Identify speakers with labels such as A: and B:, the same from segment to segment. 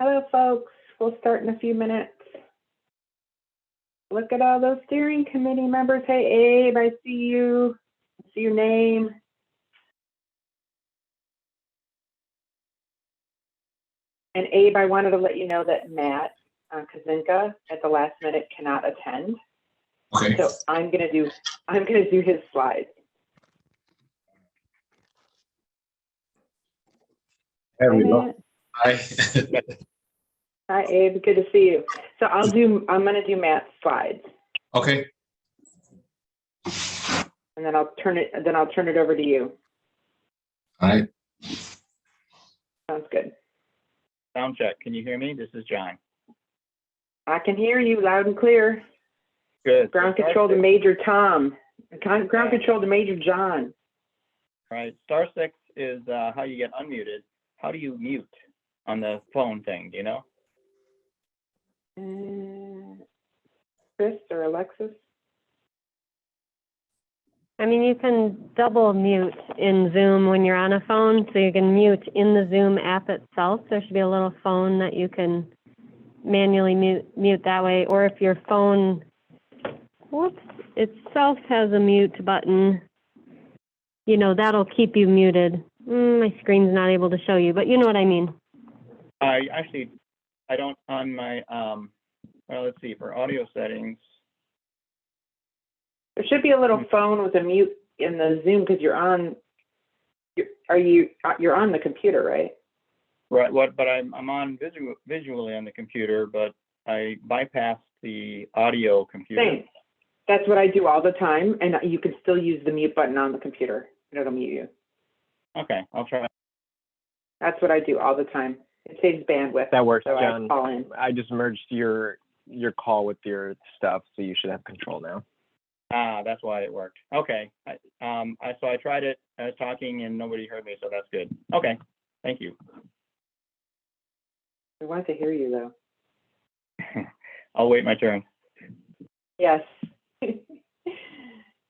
A: Hello, folks. We'll start in a few minutes. Look at all those steering committee members. Hey, Abe, I see you. I see your name. And Abe, I wanted to let you know that Matt Kazinka at the last minute cannot attend.
B: Okay.
A: So I'm gonna do his slides.
B: There we go.
A: Matt.
B: Hi.
A: Hi, Abe. Good to see you. So I'm gonna do Matt's slides,
B: Okay.
A: and then I'll turn it over to you.
B: All right.
A: Sounds good.
C: Sound check. Can you hear me? This is John.
A: I can hear you loud and clear.
C: Good.
A: Ground
C: So
A: control to
C: star
A: Major Tom. Ground control to Major John.
C: six, right. Star 6 is how you get unmuted. How do you mute on the phone thing? Do you know?
A: Chris or Alexis?
D: I mean, you can double mute in Zoom when you're on a phone, so you can mute in the Zoom app itself. There should be a little phone that you can manually mute that way. Or if your phone, itself has a mute button, you know, that'll keep you muted. My screen's not able to show you, but you know what I mean.
C: I don't on my, well, let's see, for audio settings.
A: There should be a little phone with a mute in the Zoom because you're on the computer, right?
C: Right. But I'm on visually on the computer, but I bypassed the audio computer.
A: Same. That's what I do all the time, and you can still use the mute button on the computer, and it'll mute you.
C: Okay, I'll try.
A: That's what I do all the time. It saves bandwidth.
E: That works,
A: so
E: John.
A: I call in.
E: I just merged your call with your stuff, so you should have control now.
C: That's why it worked. Okay. So I tried it. I was talking and nobody heard me, so that's good. Okay. Thank you.
A: We want to hear you though.
C: I'll wait my turn.
A: Yes.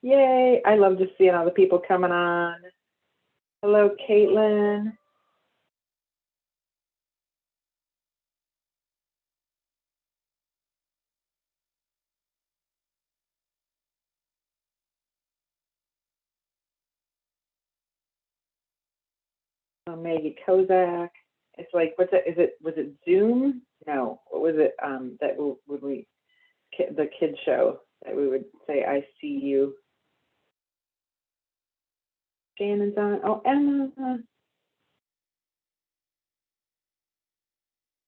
A: Yay! I love just seeing all the people coming on. Hello, Caitlin. Maggie Kozak. It's like, what's it? Was it Zoom? No. What was it? That the kid show that we would say, "I see you." Shannon's on. Oh, Emma.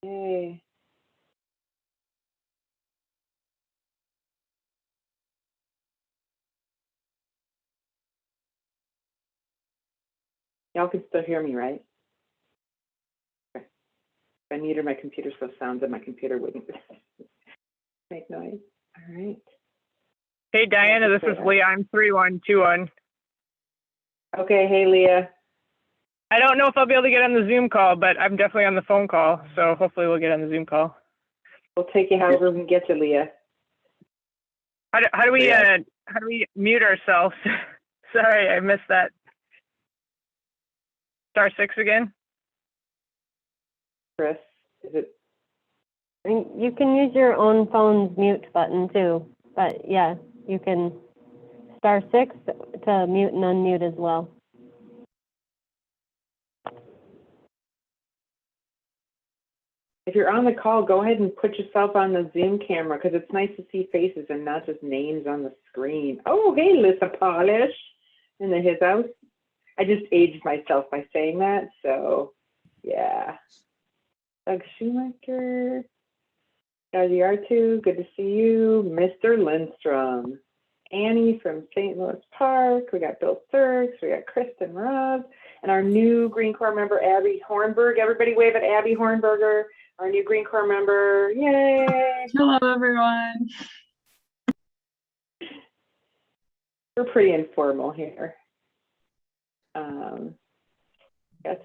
A: Yay. Y'all can still hear me, right? Okay. I muted my computer so sounds that my computer wouldn't make noise. All right.
F: Hey, Diana, this is Leah. I'm 3121.
A: Okay, hey, Leah.
F: I don't know if I'll be able to get on the Zoom call, but I'm definitely on the phone call, so hopefully we'll get on the Zoom call.
A: We'll take you however we can get you, Leah.
F: How do we mute ourselves? Sorry, I missed that. Star 6 again?
A: Chris, is it?
D: I mean, you can use your own phone's mute button too, but yeah, you can star 6 to mute and unmute as well.
A: If you're on the call, go ahead and put yourself on the Zoom camera because it's nice to see faces and not just names on the screen. Oh, hey, Lisa Polish in the his house. I just aged myself by saying that, so yeah. Doug Schumacher, R2, good to see you. Mr. Lindstrom, Annie from St. Louis Park. We got Bill Thurks, we got Kristen Robb, and our new Green Corps member, Abby Hornberg. Everybody wave at Abby Hornberger, our new Green Corps member. Yay!
G: Hello, everyone.
A: We're pretty informal here. Got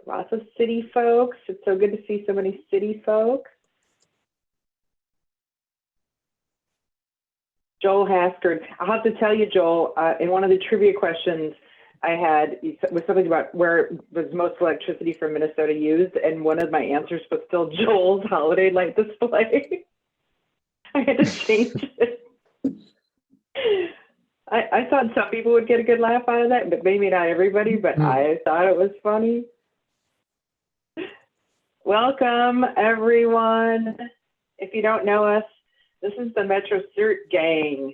A: lots of city folks. It's so good to see so many city folks. Joel Haskard. I'll have to tell you, Joel, in one of the trivia questions, it was something about where was most electricity from Minnesota used, and one of my answers was still Joel's holiday light display. I had to change it. I thought some people would get a good laugh out of that, but maybe not everybody, but I thought it was funny. Welcome, everyone. If you don't know us, this is the Metro CERT gang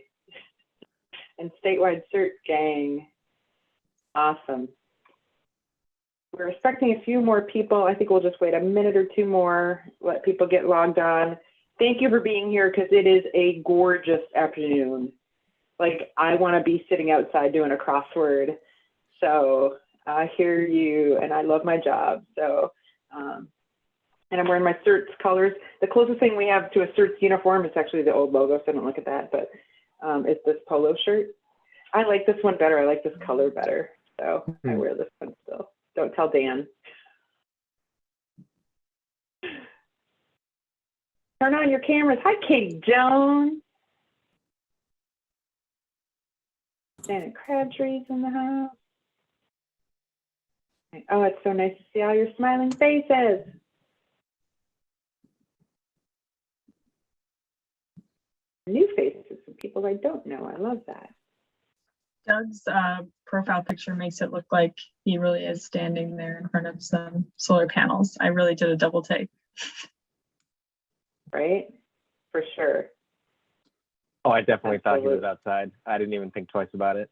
A: and statewide CERT gang. Awesome. We're expecting a few more people. I think we'll just wait a minute or two more, let people get logged on. Thank you for being here because it is a gorgeous afternoon. Like, I want to be sitting outside doing a crossword. So I hear you, and I love my job. So, and I'm wearing my CERTs colors. The closest thing we have to a CERTs uniform is actually the old logo, so don't look at that, but it's this polo shirt. I like this one better. I like this color better. So I wear this one still. Don't tell Dan. Turn on your cameras. Hi, Kate Jones. Shannon Crabtree's in the house. Oh, it's so nice to see all your smiling faces. New faces from people I don't know. I love that.
G: Doug's profile picture makes it look like he really is standing there in front of some solar panels. I really did a double take.
A: Right? For sure.
E: Oh, I definitely thought he was
A: Absolutely.
E: outside. I didn't even think twice about it.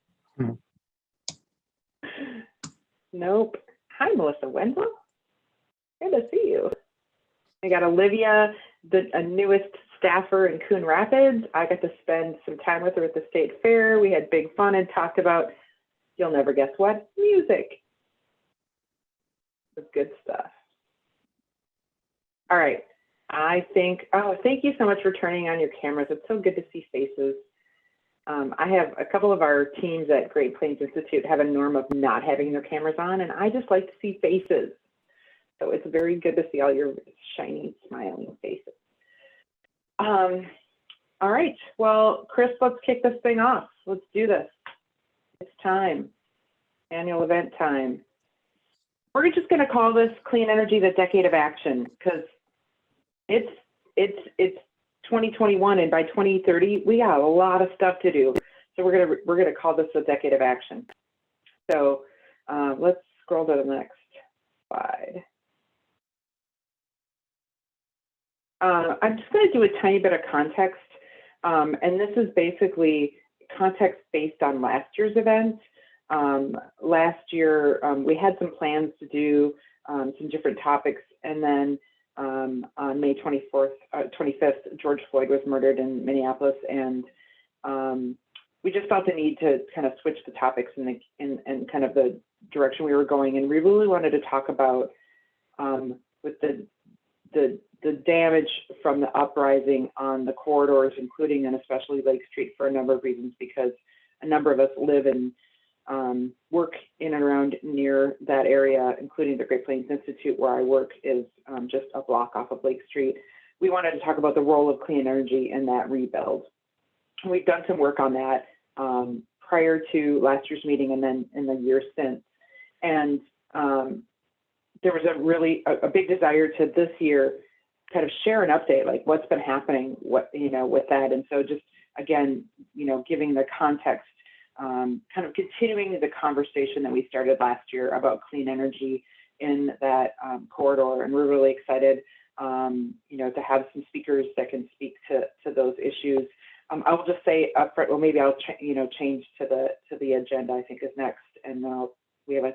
A: Nope. Hi, Melissa Wenzel. Good to see you. I got Olivia, the newest staffer in Coon Rapids. I got to spend some time with her at the state fair. We had big fun and talked about, you'll never guess what, music. It was good stuff. All right. I think, oh, thank you so much for turning on your cameras. It's so good to see faces. I have a couple of our teams at Great Plains Institute have a norm of not having their cameras on, and I just like to see faces. So it's very good to see all your shiny, smiling faces. All right, well, Chris, let's kick this thing off. Let's do this. It's time, annual event time. We're just gonna call this Clean Energy, the Decade of Action, because it's 2021, and by 2030, we got a lot of stuff to do. So we're gonna call this a decade of action. So let's scroll to the next slide. I'm just going to do a tiny bit of context, and this is basically context based on last year's event. Last year, we had some plans to do some different topics, and then on May 25th, George Floyd was murdered in Minneapolis, and we just felt the need to kind of switch the topics and kind of the direction we were going, and we really wanted to talk about with the damage from the uprising on the corridors, including and especially Lake Street, for a number of reasons, because a number of us live and work in and around near that area, including the Great Plains Institute, where I work, is just a block off of Lake Street. We wanted to talk about the role of clean energy in that rebuild. We've done some work on that prior to last year's meeting and then in the year since. And there was a big desire to this year kind of share an update, like what's been happening, with that. And so just, again, giving the context, kind of continuing the conversation that we started last year about clean energy in that corridor. And we're really excited, to have some speakers that can speak to those issues. I will just say up front, well, maybe I'll change to the agenda, I think is next. And we have a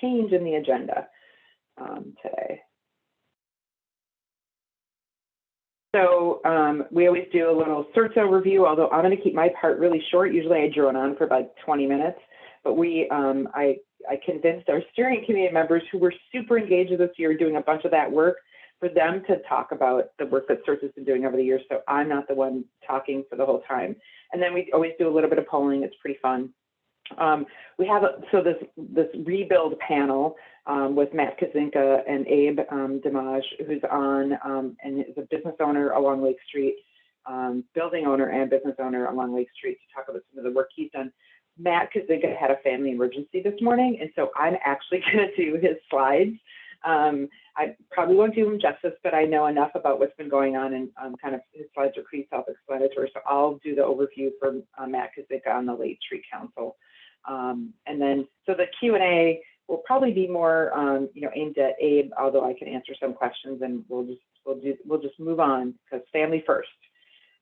A: change in the agenda today. So we always do a little CERTs overview, although I'm going to keep my part really short. Usually I drone on for about 20 minutes, but I convinced our steering committee members who were super engaged this year doing a bunch of that work for them to talk about the work that CERTs has been doing over the years. So I'm not the one talking for the whole time. And then we always do a little bit of polling. It's pretty fun. We have this rebuild panel with Matt Kazinka and Abe Demmaj, who's on and is a business owner along Lake Street, building owner and business owner along Lake Street, to talk about some of the work he's done. Matt Kazinka had a family emergency this morning, and so I'm actually going to do his slides. I probably won't do him justice, but I know enough about what's been going on, and kind of his slides are pretty self-explanatory. So I'll do the overview for Matt Kazinka on the Late Tree Council, and then so the Q&A will probably be more aimed at Abe, although I can answer some questions, and we'll just move on because family first.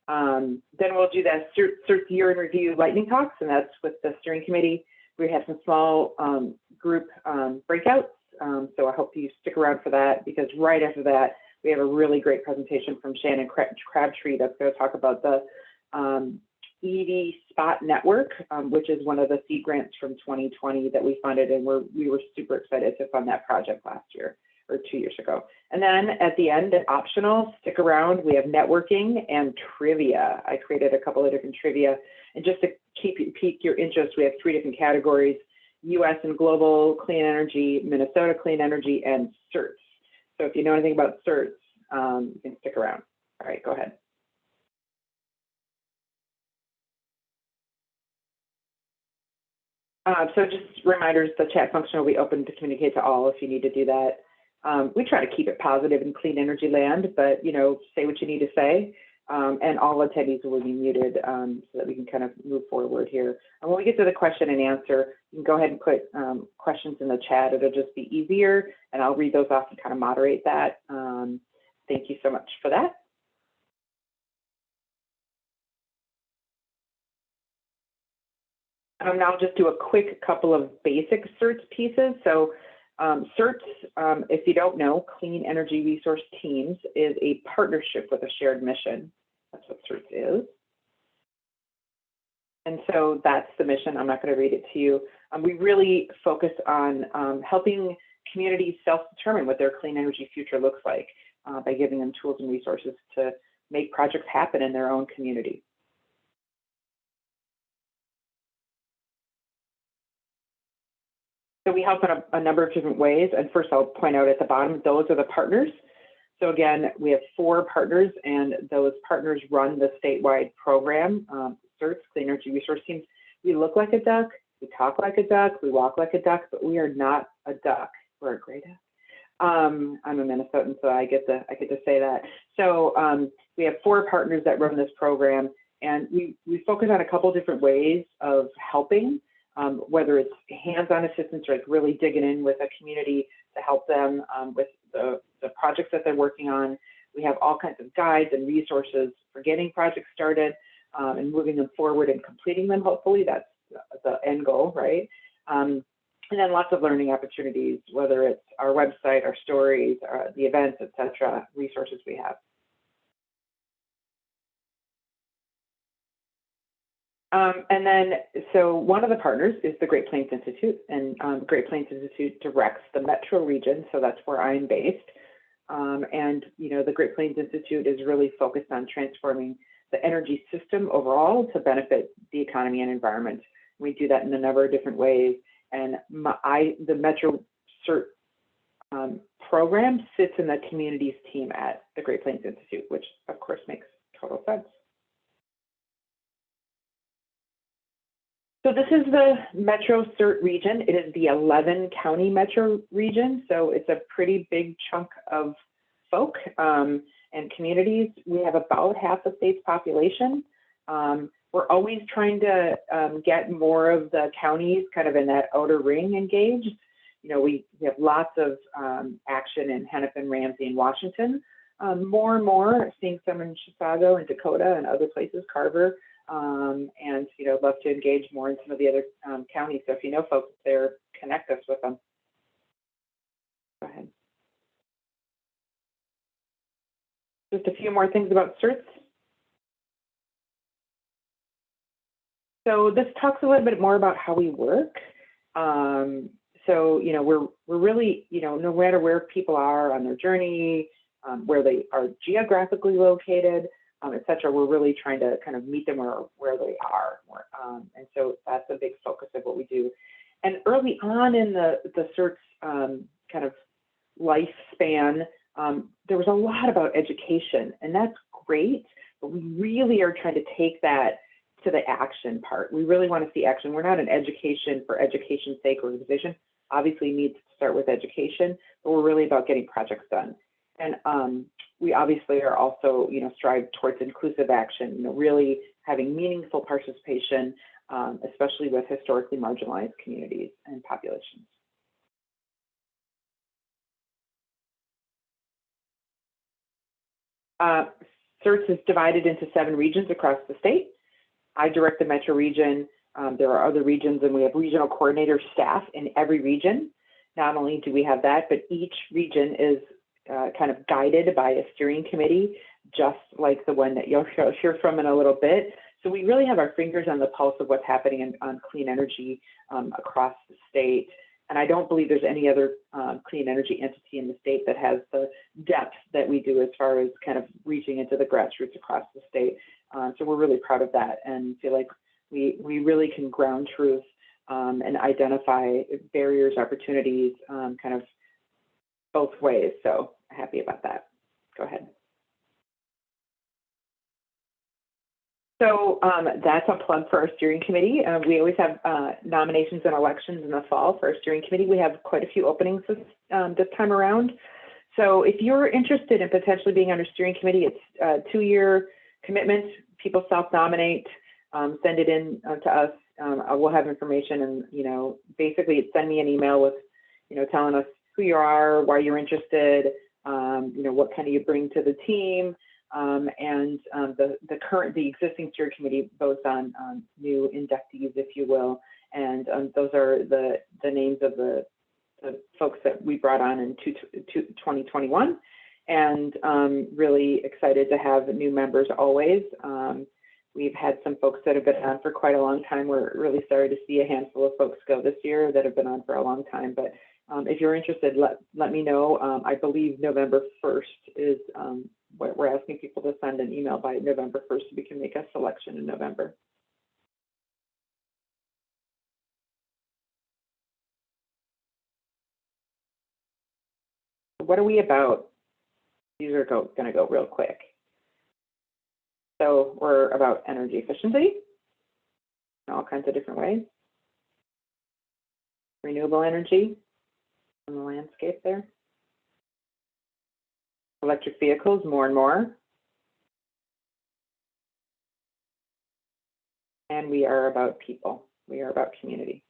A: Then we'll do that CERT year in review lightning talks, and that's with the steering committee. We have some small group breakouts. So I hope you stick around for that, because right after that, we have a really great presentation from Shannon Crabtree that's going to talk about the EV Spot Network, which is one of the seed grants from 2020 that we funded, and we were super excited to fund that project last year or 2 years ago. And then at the end, optional, stick around, we have networking and trivia. I created a couple of different trivia, and just to pique your interest, we have 3 different categories: US and global clean energy, Minnesota clean energy, and CERTs. So if you know anything about CERTs, you can stick around. All right, go ahead. So just reminders, the chat function will be open to communicate to all if you need to do that. We try to keep it positive in clean energy land, but say what you need to say. And all attendees will be muted so that we can kind of move forward here. And when we get to the question and answer, you can go ahead and put questions in the chat. It'll just be easier, and I'll read those off and kind of moderate that. Thank you so much for that. Now I'll just do a quick couple of basic CERTs pieces. So CERTs, if you don't know, Clean Energy Resource Teams is a partnership with a shared mission. That's what CERTs is. And so that's the mission. I'm not going to read it to you. We really focus on helping communities self-determine what their clean energy future looks like by giving them tools and resources to make projects happen in their own community. So we help in a number of different ways. And first, I'll point out at the bottom, those are the partners. So again, we have 4 partners, and those partners run the statewide program, CERTs, Clean Energy Resource Teams. We look like a duck, we talk like a duck, we walk like a duck, but we are not a duck. We're a gray duck. I'm a Minnesotan, so I get to say that. So we have 4 partners that run this program, and we focus on a couple different ways of helping. Whether it's hands-on assistance or like really digging in with a community to help them with the projects that they're working on. We have all kinds of guides and resources for getting projects started and moving them forward and completing them, hopefully. That's the end goal, right? And then lots of learning opportunities, whether it's our website, our stories, the events, et cetera, resources we have. And then, so one of the partners is the Great Plains Institute, and Great Plains Institute directs the metro region, so that's where I'm based. And, the Great Plains Institute is really focused on transforming the energy system overall to benefit the economy and environment. We do that in a number of different ways. And the Metro CERT program sits in the communities team at the Great Plains Institute, which of course makes total sense. So this is the Metro CERT region. It is the 11 county metro region, so it's a pretty big chunk of folk and communities. We have about half the state's population. We're always trying to get more of the counties kind of in that outer ring engaged. We have lots of action in Hennepin, Ramsey, and Washington. More and more, seeing some in Chicago and Dakota and other places, Carver. And love to engage more in some of the other counties. So if you know folks there, connect us with them. Go ahead. Just a few more things about CERTs. So this talks a little bit more about how we work. So we're really no matter where people are on their journey, where they are geographically located, et cetera, we're really trying to kind of meet them where they are. And so that's a big focus of what we do. And early on in the CERT's kind of lifespan, there was a lot about education, and that's great, but we really are trying to take that to the action part. We really want to see action. We're not an education for education's sake organization. Obviously, needs to start with education, but we're really about getting projects done. And we obviously are also, strive towards inclusive action. Really having meaningful participation, especially with historically marginalized communities and populations. CERTs is divided into 7 regions across the state. I direct the Metro region. There are other regions, and we have regional coordinator staff in every region. Not only do we have that, but each region is kind of guided by a steering committee, just like the one that you'll hear from in a little bit. So we really have our fingers on the pulse of what's happening on clean energy across the state. And I don't believe there's any other clean energy entity in the state that has the depth that we do as far as kind of reaching into the grassroots across the state. So we're really proud of that and feel like we really can ground truth and identify barriers, opportunities, kind of both ways. So happy about that. Go ahead. So that's a plug for our steering committee. We always have nominations and elections in the fall for our steering committee. We have quite a few openings this time around. So if you're interested in potentially being on our steering committee, it's a 2-year commitment. People self-nominate, send it in to us. We'll have information, and basically send me an email with, telling us who you are, why you're interested, what kind of you bring to the team. And the existing steering committee votes on new inductees, if you will, and those are the names of the folks that we brought on in 2021, and really excited to have new members always. We've had some folks that have been on for quite a long time. We're really sorry to see a handful of folks go this year that have been on for a long time, but if you're interested, let me know. I believe November 1st is what we're asking people to send an email by November 1st so we can make a selection in November. What are we about? These are going to go real quick. So we're about energy efficiency in all kinds of different ways. Renewable energy on the landscape there. Electric vehicles, more and more. And we are about people. We are about community.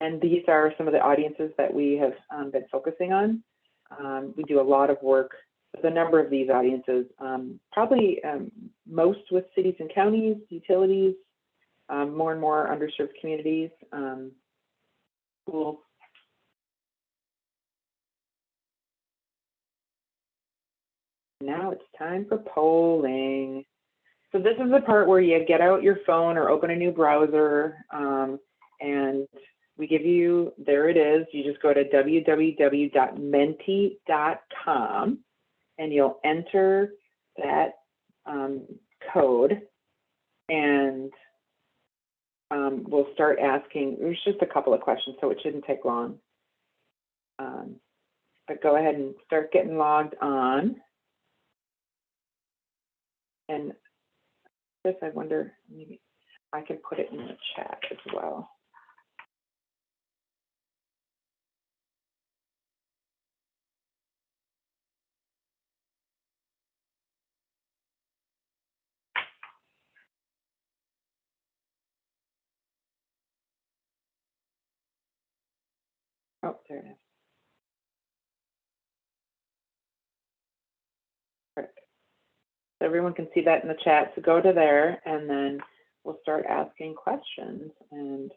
A: And these are some of the audiences that we have been focusing on. We do a lot of work with a number of these audiences, probably most with cities and counties, utilities, more and more underserved communities, schools. Now it's time for polling. So this is the part where you get out your phone or open a new browser, and we give you, there it is. You just go to www.menti.com and you'll enter that code, and we'll start asking. There's just a couple of questions, so it shouldn't take long. But go ahead and start getting logged on. And this, I wonder, maybe I can put it in the chat as well. Oh, there it is. Perfect. So everyone can see that in the chat. So go to there, and then we'll start asking questions, and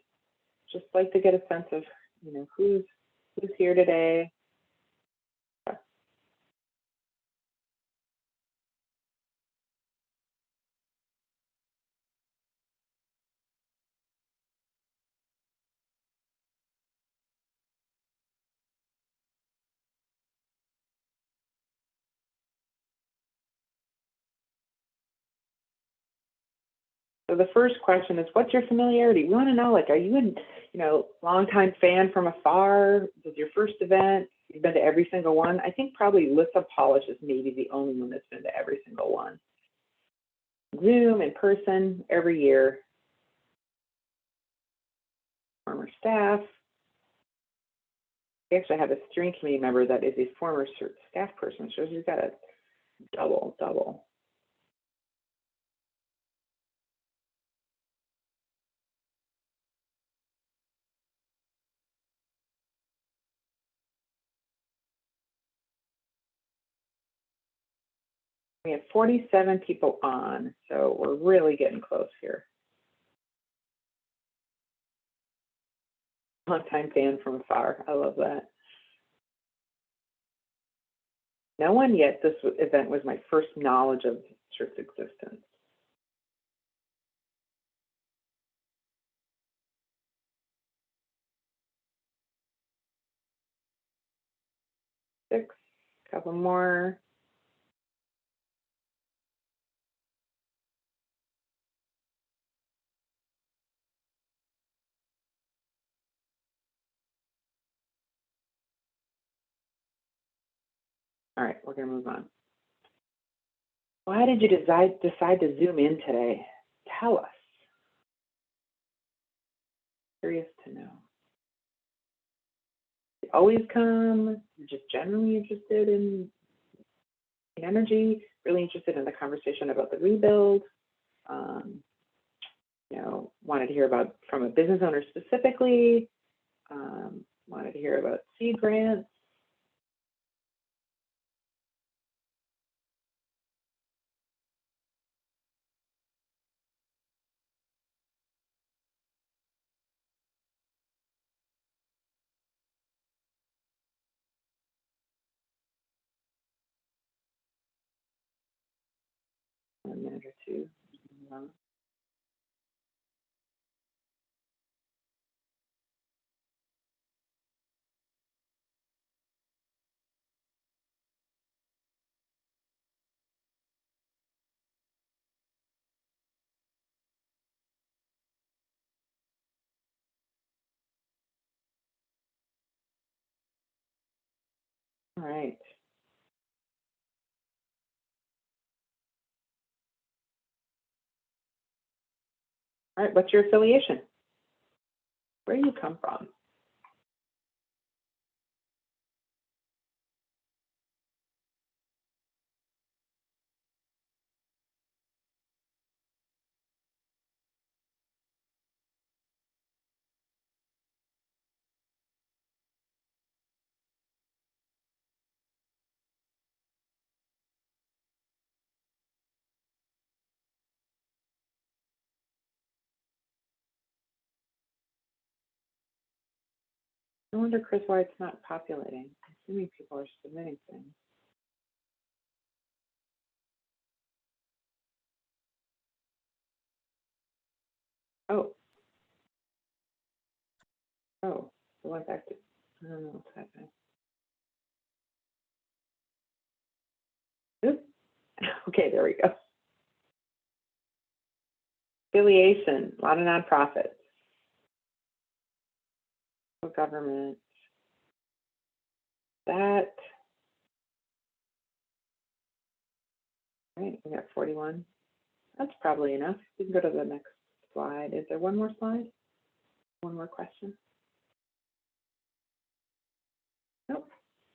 A: just like to get a sense of, who's here today. So the first question is, what's your familiarity? We want to know, like, are you a longtime fan from afar? This is your first event? You've been to every single one. I think probably Lissa Polish is maybe the only one that's been to every single one. Zoom, in person, every year. Former staff. We actually have a steering committee member that is a former CERT staff person, so she's got a double. We have 47 people on, so we're really getting close here. Long-time fan from afar. I love that. No one yet. This event was my first knowledge of CERT's existence. Six, couple more. All right, we're gonna move on. Why did you decide to Zoom in today? Tell us. Curious to know. You always come, you're just generally interested in energy, really interested in the conversation about the rebuild. You know, wanted to hear about from a business owner specifically. Wanted to hear about seed grants. A minute or two. All right. All right, what's your affiliation? Where do you come from? I wonder, Chris, why it's not populating. I'm assuming people are submitting things. Oh, it went back to, I don't know what's happening. Oops. Okay, there we go. Affiliation, a lot of nonprofits. Government. That. All right, we got 41. That's probably enough. We can go to the next slide. Is there one more slide? One more question?